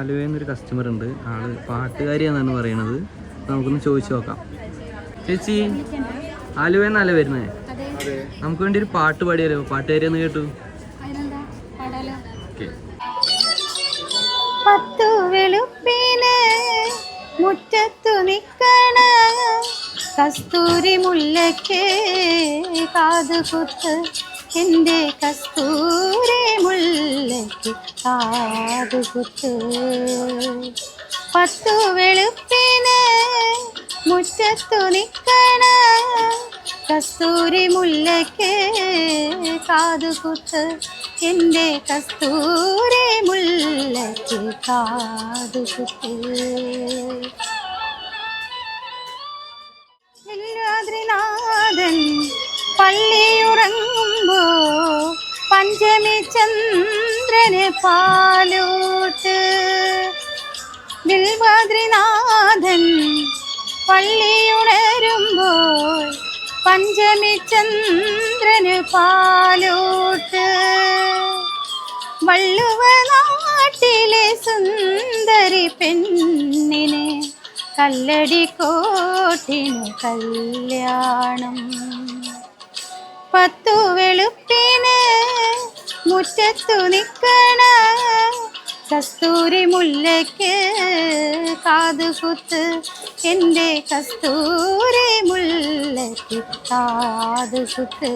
ആലുവയിൽ നിന്നൊരു കസ്റ്റമർ ഉണ്ട്. ആള് പാട്ടുകാരിയാണെന്നാണ് പറയണത്. നമുക്കൊന്ന് ചോദിച്ചു നോക്കാം. ചേച്ചി, ആലുവയിൽ നിന്നല്ലേ വരുന്നത്? നമുക്ക് വേണ്ടി ഒരു പാട്ട് പാടിയാലോ? പാട്ടുകാരിയെന്ന് കേട്ടു. പത്തു വെളുപ്പിന് മുറ്റത്തു നിക്കണ കസ്തൂരി മുല്ലയ്ക്ക് കാതുകുത്ത്, എൻ്റെ കസ്തൂരി മുല്ലയ്ക്ക് കാതുകുത്ത്. പത്തു വെളുപ്പിന് മുറ്റത്തു നിക്കണ കസ്തൂരി മുല്ലയ്ക്ക് കാതുകുത്ത്, എൻ്റെ കസ്തൂരി മുല്ലയ്ക്ക് കാതുകുത്ത്. വില്ലാദ്രിനാഥൻ പള്ളിയുറങ്ങുമ്പോ പഞ്ചമി ചന്ദ്രന് പാലൂട്ട്. വില്ലാദ്രിനാഥൻ പള്ളിയുണരുമ്പോൾ പഞ്ചമി ചന്ദ്രന് പാലൂട്ട്. വള്ളുവ നാട്ടിലെ സുന്ദരി പെണ്ണിന് കല്ലടിക്കോട്ടിനു കല്യാണം. പത്തു വെളുപ്പിന് മുറ്റത്തു നിക്കണ കസ്തൂരി മുല്ലയ്ക്ക് കാതുകുത്ത്, എൻ്റെ കസ്തൂരി മുല്ലയ്ക്ക് കാതുകുത്ത്.